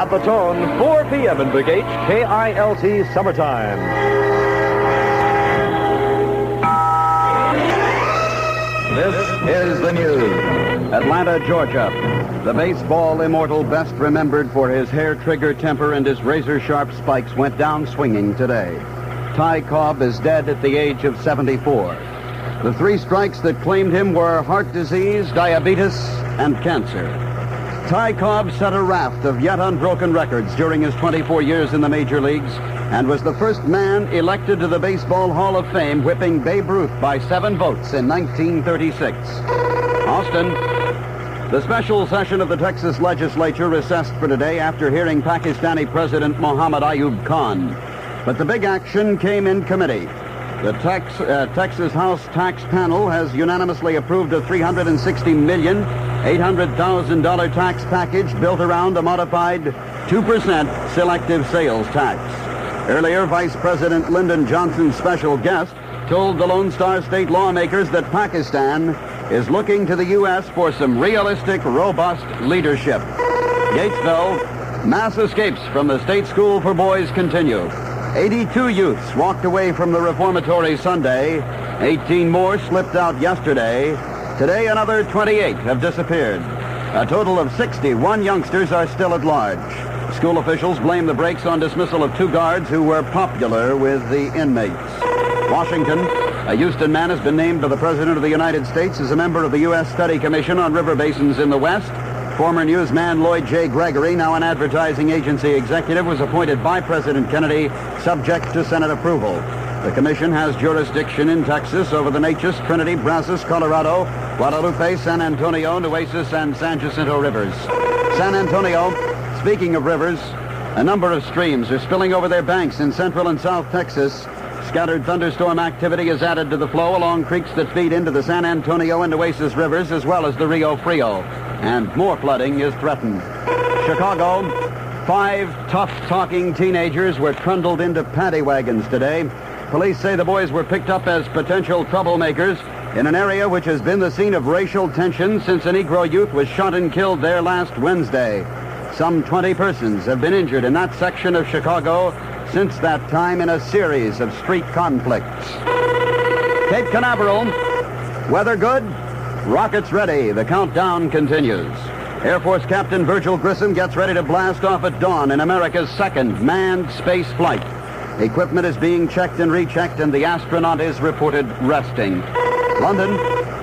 At the tone, 4 p.m. in Big H, KILT Summertime. This is the news. Atlanta, Georgia. The baseball immortal best remembered for his hair-trigger temper and his razor-sharp spikes went down swinging today. Ty Cobb is dead at the age of 74. The 3 strikes that claimed him were heart disease, diabetes, and cancer. Ty Cobb set a raft of yet unbroken records during his 24 years in the major leagues and was the first man elected to the Baseball Hall of Fame, whipping Babe Ruth by 7 votes in 1936. Austin. The special session of the Texas legislature recessed for today after hearing Pakistani President Mohammed Ayub Khan. But the big action came in committee. The Texas House Tax Panel has unanimously approved a $360,800,000 tax package built around a modified 2% selective sales tax. Earlier, Vice President Lyndon Johnson's special guest told the Lone Star State lawmakers that Pakistan is looking to the U.S. for some realistic, robust leadership. Gatesville, mass escapes from the state school for boys continue. 82 youths walked away from the reformatory Sunday. 18 more slipped out yesterday. Today, another 28 have disappeared. A total of 61 youngsters are still at large. School officials blame the breaks on dismissal of 2 guards who were popular with the inmates. Washington, a Houston man has been named by the President of the United States as a member of the U.S. Study Commission on River Basins in the West. Former newsman Lloyd J. Gregory, now an advertising agency executive, was appointed by President Kennedy, subject to Senate approval. The commission has jurisdiction in Texas over the Neches, Trinity, Brazos, Colorado, Guadalupe, San Antonio, Nueces, and San Jacinto rivers. San Antonio, speaking of rivers, a number of streams are spilling over their banks in central and south Texas. Scattered thunderstorm activity is added to the flow along creeks that feed into the San Antonio and Nueces rivers, as well as the Rio Frio. And more flooding is threatened. Chicago, 5 tough-talking teenagers were trundled into paddy wagons today. Police say the boys were picked up as potential troublemakers in an area which has been the scene of racial tension since a Negro youth was shot and killed there last Wednesday. Some 20 persons have been injured in that section of Chicago since that time in a series of street conflicts. Cape Canaveral, weather good, rockets ready. The countdown continues. Air Force Captain Virgil Grissom gets ready to blast off at dawn in America's 2nd manned space flight. Equipment is being checked and rechecked, and the astronaut is reported resting. London,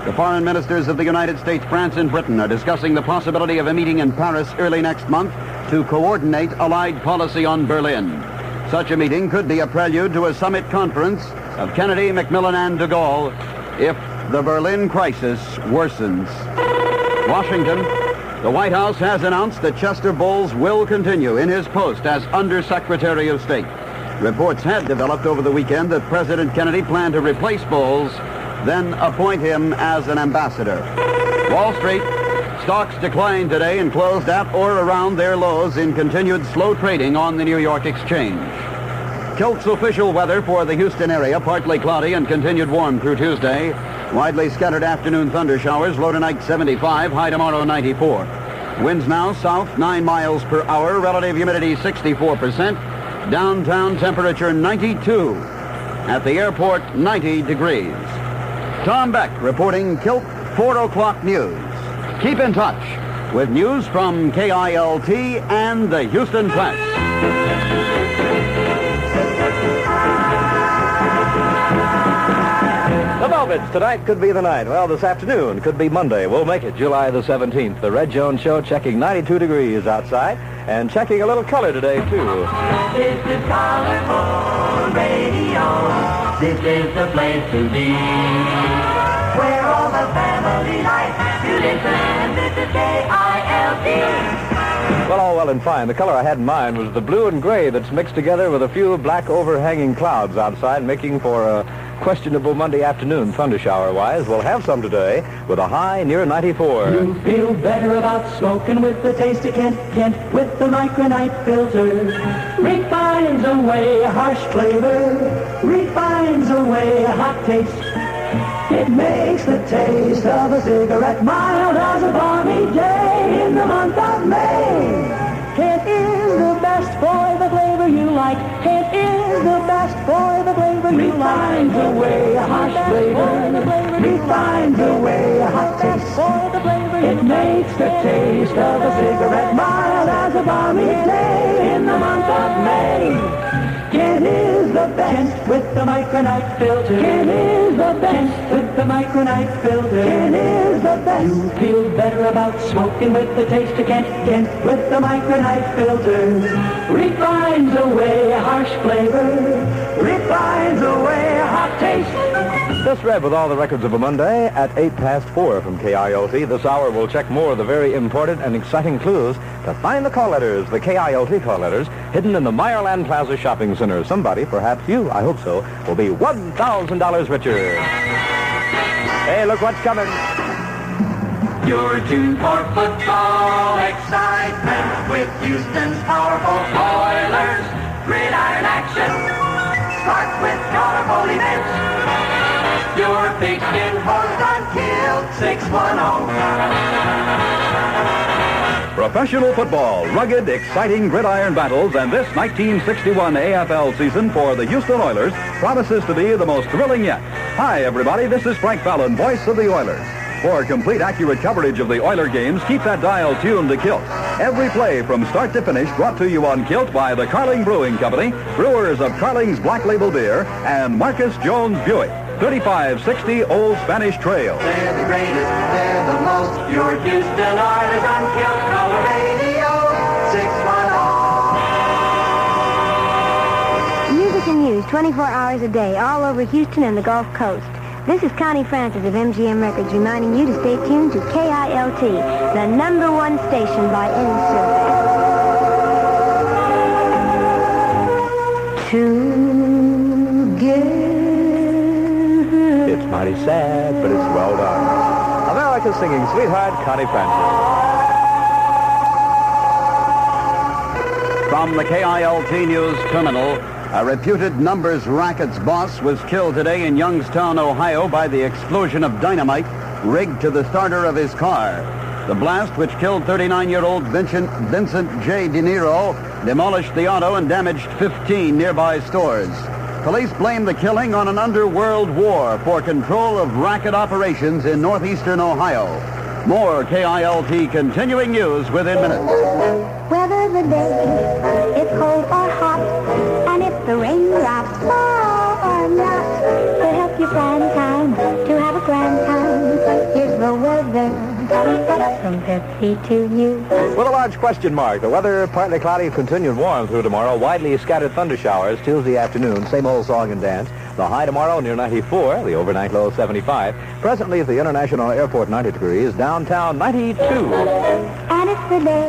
the foreign ministers of the United States, France, and Britain are discussing the possibility of a meeting in Paris early next month to coordinate Allied policy on Berlin. Such a meeting could be a prelude to a summit conference of Kennedy, Macmillan, and de Gaulle if the Berlin crisis worsens. Washington, the White House has announced that Chester Bowles will continue in his post as Undersecretary of State. Reports had developed over the weekend that President Kennedy planned to replace Bowles, then appoint him as an ambassador. Wall Street, stocks declined today and closed at or around their lows in continued slow trading on the New York Exchange. KILT's official weather for the Houston area, partly cloudy and continued warm through Tuesday. Widely scattered afternoon thunder showers, low tonight 75, high tomorrow 94. Winds now south 9 miles per hour, relative humidity 64%. Downtown temperature 92. At the airport 90 degrees. Thom Beck reporting KILT 4 o'clock news. Keep in touch with news from KILT and the Houston Press. The Velvets, tonight could be the night. Well, this afternoon could be Monday. We'll make it July the 17th. The Red Jones Show checking 92 degrees outside and checking a little color today, too. This is Colorful Radio. This is the place to be. Where all the family like to listen. This is KILT. Well, all well and fine. The color I had in mind was the blue and gray that's mixed together with a few black overhanging clouds outside, making for a questionable Monday afternoon thunder shower-wise. We'll have some today with a high near 94. You feel better about smoking with the taste of Kent with the micronite filter. Refines away a harsh flavor. Refines away a hot taste. It makes the taste of a cigarette mild as a balmy day in the month of May. Kent is the best for the flavor you like. Kent is the best for the flavor you like. Refines away a harsh flavor. Refines away a hot taste. For the flavor it makes the taste of a cigarette mild as a balmy day in the month of May. Kent is the best with the micronite filter. Kent is the best with the micronite filter. Kent is the best. You feel better about smoking with the taste of Kent. Kent with the micronite filter. Refines away a harsh flavor. Refines away a hot taste. This read with all the records of a Monday at 4:08 from KILT. This hour we'll check more of the very important and exciting clues to find the call letters, the KILT call letters, hidden in the Meyerland Plaza Shopping Center. Somebody, perhaps you, I hope so, will be $1,000 richer. Hey, look what's coming. You're tuned for football excitement with Houston's powerful Oilers. Gridiron action starts with colorful events. Your pigskin host on KILT 610. Professional football, rugged, exciting gridiron battles, and this 1961 AFL season for the Houston Oilers promises to be the most thrilling yet. Hi, everybody. This is Frank Fallon, voice of the Oilers. For complete, accurate coverage of the Oiler games, keep that dial tuned to KILT. Every play from start to finish brought to you on KILT by the Carling Brewing Company, brewers of Carling's Black Label Beer, and Marcus Jones Buick, 3560 Old Spanish Trail. They're the greatest, they're the most. Your Houston Oilers on KILT Color Radio 610. Music and news 24 hours a day all over Houston and the Gulf Coast. This is Connie Francis of MGM Records reminding you to stay tuned to KILT, the #1 station by any survey. It's mighty sad, but it's well done. America's singing sweetheart, Connie Francis. From the KILT News Terminal, a reputed numbers rackets boss was killed today in Youngstown, Ohio by the explosion of dynamite rigged to the starter of his car. The blast, which killed 39-year-old Vincent J. De Niro, demolished the auto and damaged 15 nearby stores. Police blame the killing on an underworld war for control of racket operations in northeastern Ohio. More KILT continuing news within minutes. Whether the day is cold or hot, and if the rain drops or not, to help you plan time, to have a grand time, here's the weather from Pepsi to you. With a large question mark, the weather partly cloudy, continued warm through tomorrow. Widely scattered thunder showers Tuesday afternoon. Same old song and dance. The high tomorrow near 94, the overnight low 75. Presently at the International Airport 90 degrees, downtown 92. And if the day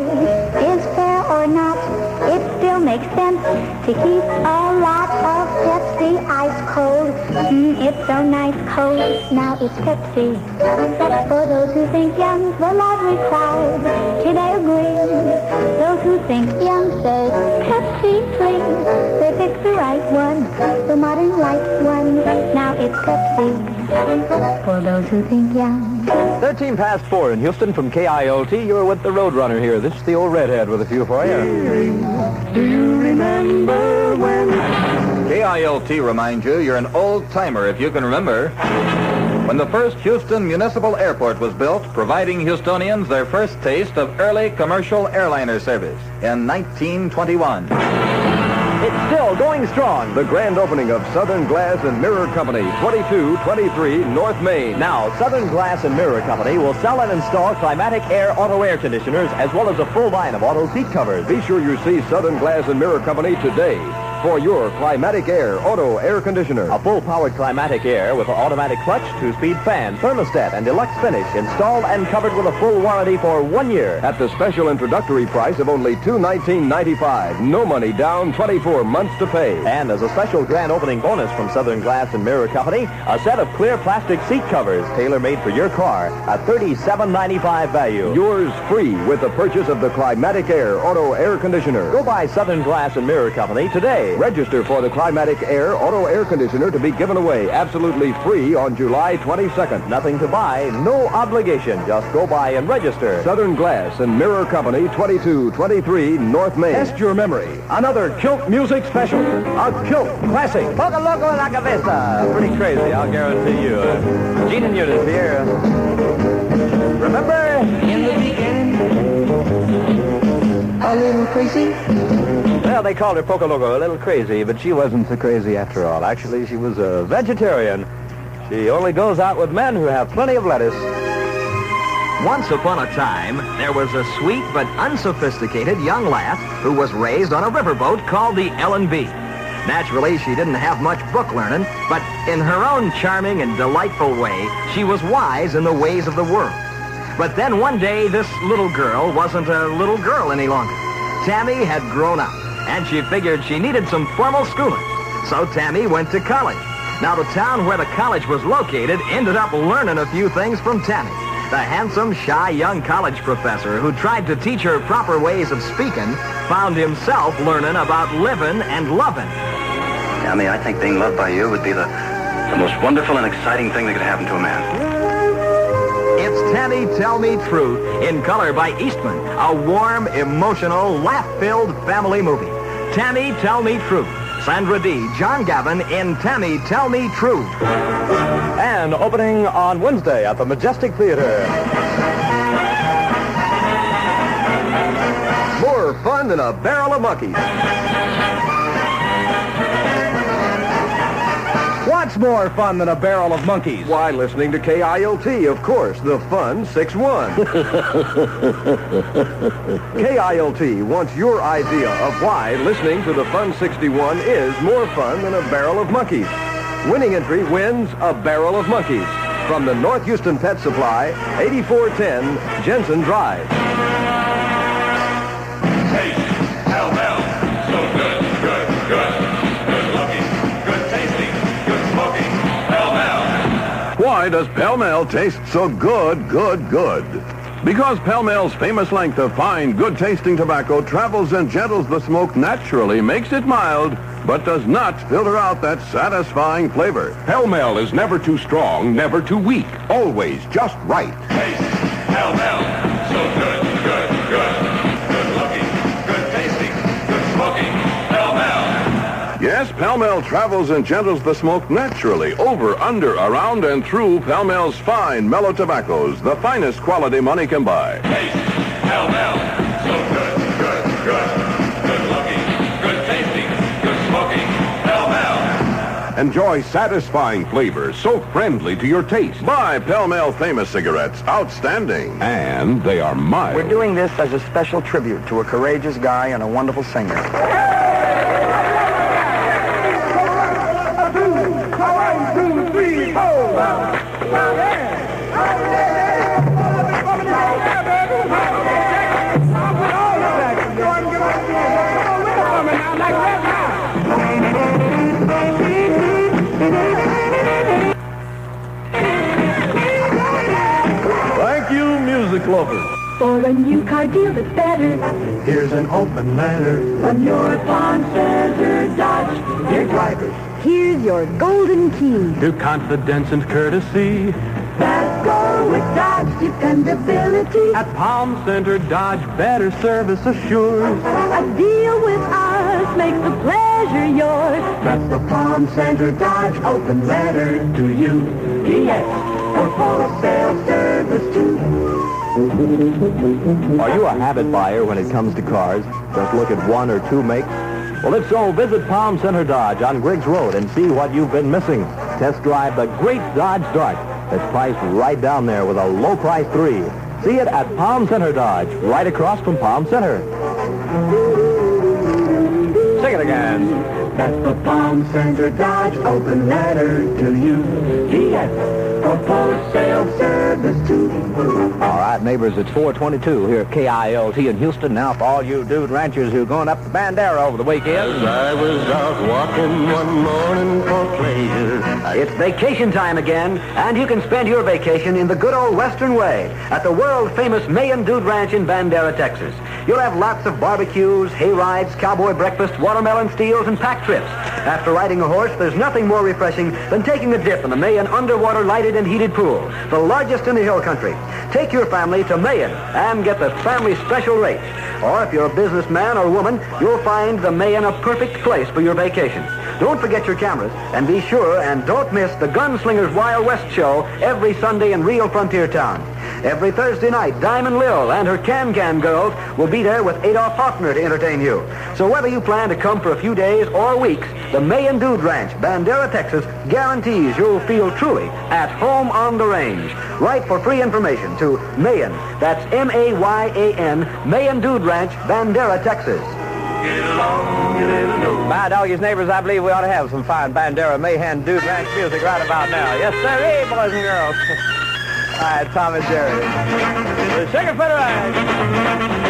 is fair or not, it still makes sense to keep a lot of Pepsi ice cold. It's so nice cold, now it's Pepsi. For those who think young's the lottery crowd, today agree. Those who think young say Pepsi, please. They pick the right one, the modern light one. Now it's Pepsi. For those who think young. 13 past 4 in Houston from KILT. You're with the Roadrunner here. This is the old redhead with a few for you. Do you remember when? KILT reminds you you're an old-timer if you can remember when the first Houston Municipal Airport was built, providing Houstonians their first taste of early commercial airliner service in 1921. It's still going strong. The grand opening of Southern Glass and Mirror Company, 2223 North Main. Now, Southern Glass and Mirror Company will sell and install climatic air auto air conditioners as well as a full line of auto seat covers. Be sure you see Southern Glass and Mirror Company today for your climatic air auto air conditioner. A full-powered climatic air with an automatic clutch, 2-speed fan, thermostat, and deluxe finish, installed and covered with a full warranty for 1 year. At the special introductory price of only $219.95. No money down, 24 months to pay. And as a special grand opening bonus from Southern Glass and Mirror Company, a set of clear plastic seat covers tailor-made for your car at $37.95 value. Yours free with the purchase of the climatic air auto air conditioner. Go by Southern Glass and Mirror Company today. today. Register for the Climatic Air Auto Air Conditioner to be given away absolutely free on July 22nd. Nothing to buy, no obligation. Just go by and register. Southern Glass and Mirror Company, 2223 North Main. Test your memory. Another KILT music special. A KILT classic. Poca Loco la Cabeza. Pretty crazy, I'll guarantee you. Gene and Eunice here. Remember, in the beginning, A little crazy? well, they called her Poca Loco, a little crazy, but she wasn't so crazy after all. Actually, she was a vegetarian. She only goes out with men who have plenty of lettuce. Once upon a time, there was a sweet but unsophisticated young lass who was raised on a riverboat called the L&B. Naturally, she didn't have much book learning, but in her own charming and delightful way, she was wise in the ways of the world. But then one day, this little girl wasn't a little girl any longer. Tammy had grown up, and she figured she needed some formal schooling. So Tammy went to college. Now, the town where the college was located ended up learning a few things from Tammy. The handsome, shy young college professor who tried to teach her proper ways of speaking found himself learning about living and loving. Tammy, I think being loved by you would be the most wonderful and exciting thing that could happen to a man. It's Tammy Tell Me Truth in color by Eastman, a warm, emotional, laugh-filled family movie. Tammy Tell Me Truth. Sandra Dee, John Gavin in Tammy Tell Me Truth. And opening on Wednesday at the Majestic Theater. More fun than a barrel of monkeys. What's more fun than a barrel of monkeys? Why, listening to KILT, of course, the Fun 6-1. KILT wants your idea of why listening to the Fun 61 is more fun than a barrel of monkeys. Winning entry wins a barrel of monkeys. From the North Houston Pet Supply, 8410 Jensen Drive. Hey, hell, so good, good, good. Good looking, good tasting, good smoking. Hell. Why does Pell-Mell taste so good, good, good? Because Pell-Mell's famous length of fine, good-tasting tobacco travels and gentles the smoke naturally, makes it mild, but does not filter out that satisfying flavor. Pell-Mell is never too strong, never too weak. Always just right. Taste, Pell-Mell. So good, good, good. Good looking, good tasting, good smoking. Pell-Mell. Yes, Pell-Mell travels and gentles the smoke naturally, over, under, around, and through Pell-Mell's fine, mellow tobaccos, the finest quality money can buy. Taste, Pell-Mell. So good, good, good. Good looking, good tasting, good smoking. Pell-Mell. Enjoy satisfying flavors so friendly to your taste. Buy Pell-Mell Famous cigarettes. Outstanding. And they are mild. We're doing this as a special tribute to a courageous guy and a wonderful singer. Thank you, music lovers. For a new car deal that's better, Here's an open letter. from your Palm Center Dodge. Dear drivers, Here's your golden key. To confidence and courtesy. let's go with Dodge dependability. At Palm Center Dodge, better service assured. A deal with us makes the pleasure yours. That's the Palm Center Dodge open letter to you. Yes, for wholesale service too. Are you a habit buyer when it comes to cars? Just look at one or two makes? Well, if so, visit Palm Center Dodge on Griggs Road and see what you've been missing. Test drive the great Dodge Dart that's priced right down there with a low price 3. See it at Palm Center Dodge, right across from Palm Center. Sing it again. That's the Palm Center Dodge open letter to you. Yes, for wholesale service too. All right, neighbors, it's 4:22 here at KILT in Houston. Now for all you dude ranchers who are going up to Bandera over the weekend. I was out walking one morning for pleasure. It's vacation time again, and you can spend your vacation in the good old Western way at the world-famous Mayan Dude Ranch in Bandera, Texas. You'll have lots of barbecues, hay rides, cowboy breakfast, watermelon steals, and pack trips. After riding a horse, there's nothing more refreshing than taking a dip in the Mayan underwater lighted and heated pool, the largest in the hill country. Take your family to Mayan and get the family special rate. Or if you're a businessman or woman, you'll find the Mayan a perfect place for your vacation. Don't forget your cameras, and be sure and don't miss the Gunslingers Wild West show every Sunday in Real Frontier Town. Every Thursday night, Diamond Lil and her Can-Can girls will be there with Adolph Hoffner to entertain you. So whether you plan to come for a few days or weeks, the Mayan Dude Ranch, Bandera, Texas, guarantees you'll feel truly at home on the range. Write for free information to Mayan, that's M-A-Y-A-N, Mayan Dude Ranch, Bandera, Texas. My doggies, neighbors, I believe we ought to have some fine Bandera Mayan Dude Ranch music right about now. Yes, sir. Hey, boys and girls. All right, Thom and Jerry. The Sugar Foot Ride.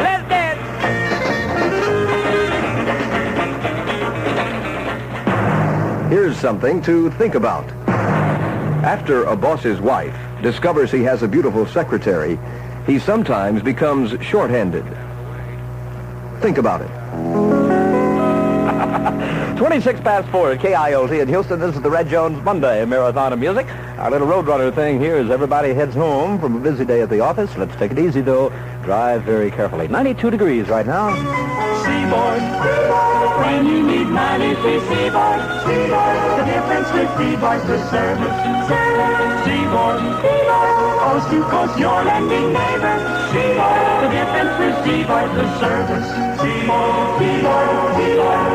Let's dance. Here's something to think about. After a boss's wife discovers he has a beautiful secretary, he sometimes becomes short-handed. Think about it. 26 past 4 at KILT in Houston. This is the Red Jones Monday Marathon of Music. Our little Roadrunner thing here as everybody heads home from a busy day at the office. Let's take it easy, though. Drive very carefully. 92 degrees right now. Seaboard, when you need mileage, be Seaboard, the difference with Seaboard's the service. Seaboard, coast to coast, your lending neighbor. Seaboard, the difference with Seaboard's the service. Seaboard.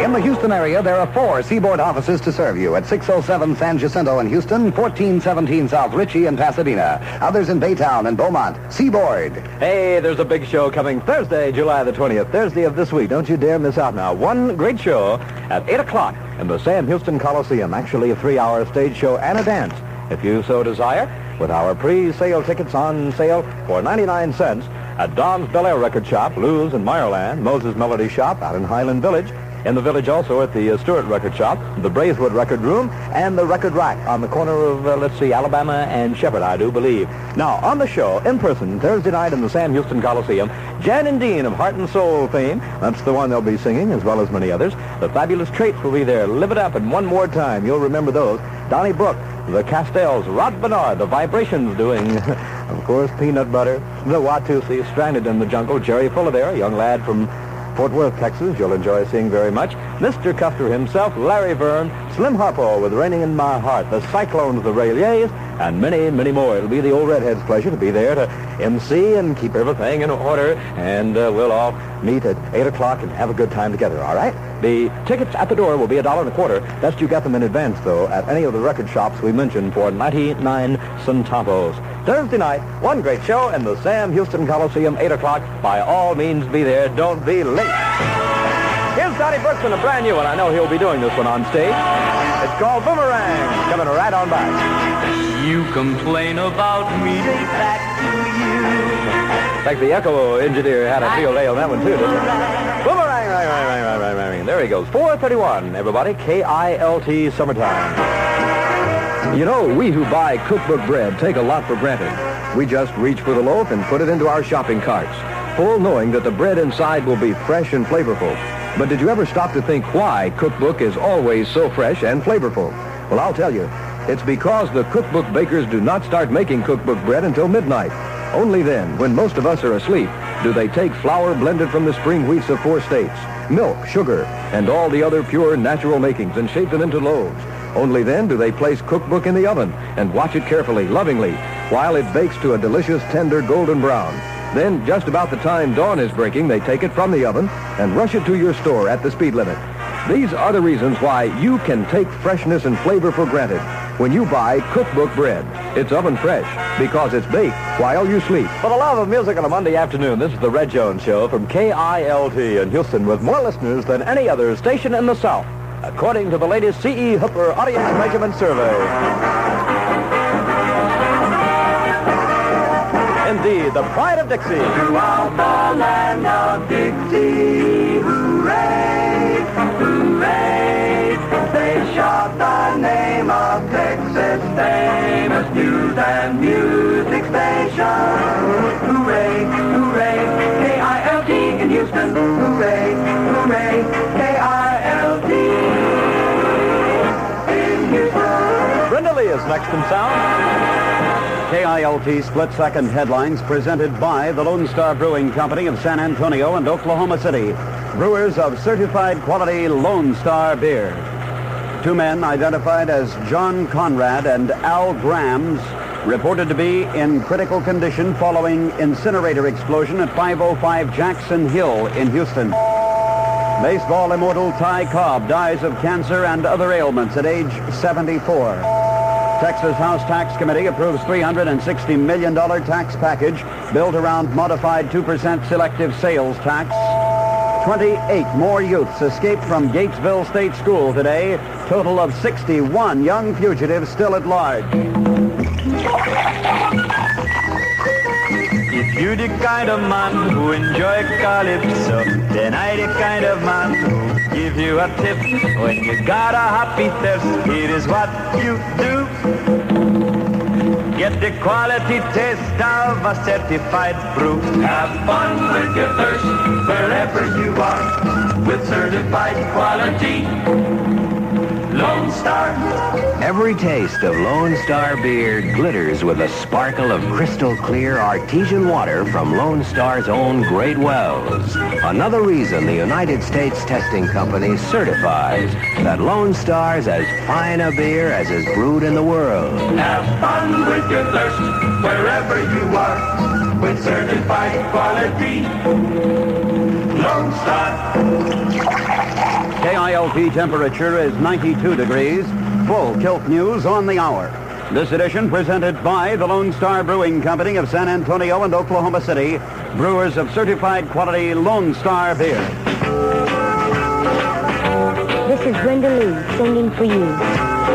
In the Houston area, there are 4 Seaboard offices to serve you at 607 San Jacinto in Houston, 1417 South Ritchie in Pasadena. Others in Baytown and Beaumont. Seaboard. Hey, there's a big show coming Thursday, July the 20th, Thursday of this week. Don't you dare miss out now. One great show at 8 o'clock in the Sam Houston Coliseum. Actually, a 3-hour stage show and a dance, if you so desire, with our pre-sale tickets on sale for 99 cents at Don's Bel Air Record Shop, Lou's in Meyerland, Moses Melody Shop out in Highland Village, in the village also at the Stewart Record Shop, the Braeswood Record Room, and the Record Rack on the corner of, Alabama and Shepherd, I do believe. Now, on the show, in person, Thursday night in the Sam Houston Coliseum, Jan and Dean of Heart and Soul fame, that's the one they'll be singing, as well as many others. The Fabulous Traits will be there. Live It Up, and one more time, you'll remember those. Donnie Brooke, the Castells, Rod Bernard, the Vibrations doing, of course, Peanut Butter, the Watusi, Stranded in the Jungle, Jerry Fuller there, a young lad from Fort Worth, Texas, you'll enjoy seeing very much. Mr. Custer himself, Larry Verne, Slim Harpo with Raining in My Heart, the Cyclones, the Raeliers, and many, many more. It'll be the old Redhead's pleasure to be there to MC and keep everything in order, and we'll all meet at 8 o'clock and have a good time together, all right? The tickets at the door will be $1.25. Best you get them in advance, though, at any of the record shops we mentioned for 99 centavos. Thursday night, one great show in the Sam Houston Coliseum, 8 o'clock. By all means, be there. Don't be late. Here's Donnie Brooks and a brand new one. I know he'll be doing this one on stage. It's called Boomerang. Coming right on by. You complain about me, back to you. In fact, the echo engineer had a field day on that one, too, didn't he? Boomerang, right. There he goes. 4:31, everybody. KILT Summertime. You know, we who buy cookbook bread take a lot for granted. We just reach for the loaf and put it into our shopping carts, full knowing that the bread inside will be fresh and flavorful. But did you ever stop to think why cookbook is always so fresh and flavorful? Well, I'll tell you. It's because the cookbook bakers do not start making cookbook bread until midnight. Only then, when most of us are asleep, do they take flour blended from the spring wheats of 4 states, milk, sugar, and all the other pure natural makings and shape them into loaves. Only then do they place cookbook in the oven and watch it carefully, lovingly, while it bakes to a delicious, tender, golden brown. Then, just about the time dawn is breaking, they take it from the oven and rush it to your store at the speed limit. These are the reasons why you can take freshness and flavor for granted when you buy cookbook bread. It's oven fresh because it's baked while you sleep. For the love of music on a Monday afternoon, this is the Red Jones Show from KILT in Houston with more listeners than any other station in the South, according to the latest C.E. Hooper Audience Measurement Survey. KILT, the pride of Dixie. Throughout the land of Dixie, hooray, hooray. They shout the name of Texas' famous news and music station. Hooray, hooray, KILT in Houston. Hooray, hooray, KILT in Houston. Brenda Lee is next in sound. KILT split-second headlines presented by the Lone Star Brewing Company of San Antonio and Oklahoma City, brewers of certified quality Lone Star beer. Two men identified as John Conrad and Al Grams reported to be in critical condition following incinerator explosion at 505 Jackson Hill in Houston. Baseball immortal Ty Cobb dies of cancer and other ailments at age 74. Texas House Tax Committee approves $360 million tax package built around modified 2% selective sales tax. 28 more youths escaped from Gatesville State School today. Total of 61 young fugitives still at large. If you're the kind of man who enjoy calypso, then I'm the kind of man who give you a tip. When you got a happy thirst, it is what you do. Get the quality taste of a certified brew. Have fun with your thirst wherever you are with certified quality Lone Star. Every taste of Lone Star beer glitters with a sparkle of crystal clear artesian water from Lone Star's own great wells. Another reason the United States Testing Company certifies that Lone Star's as fine a beer as is brewed in the world. Have fun with your thirst wherever you are with certified quality Lone Star. KILT temperature is 92 degrees. Full KILT news on the hour. This edition presented by the Lone Star Brewing Company of San Antonio and Oklahoma City, brewers of certified quality Lone Star beer. This is Brenda Lee singing for you.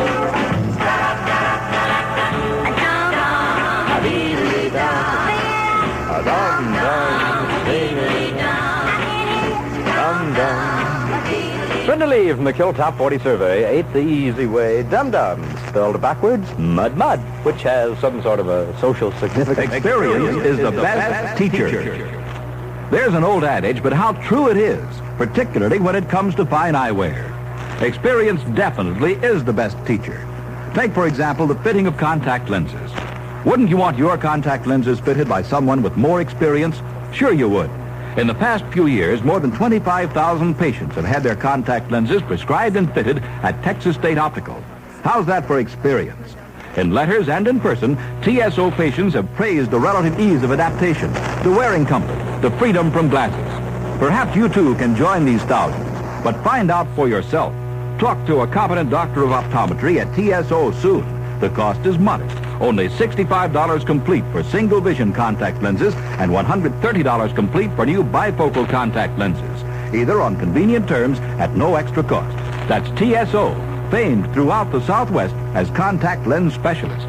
Brenda Lee from the KILT Top 40 survey ate the easy way. Dum-dum, spelled backwards, mud, which has some sort of a social significance. Experience is the best teacher. There's an old adage, but how true it is, particularly when it comes to fine eyewear. Experience definitely is the best teacher. Take, for example, the fitting of contact lenses. Wouldn't you want your contact lenses fitted by someone with more experience? Sure you would. In the past few years, more than 25,000 patients have had their contact lenses prescribed and fitted at Texas State Optical. How's that for experience? In letters and in person, TSO patients have praised the relative ease of adaptation, the wearing comfort, the freedom from glasses. Perhaps you too can join these thousands, but find out for yourself. Talk to a competent doctor of optometry at TSO soon. The cost is modest. Only $65 complete for single vision contact lenses and $130 complete for new bifocal contact lenses, either on convenient terms at no extra cost. That's TSO, famed throughout the Southwest as contact lens specialists.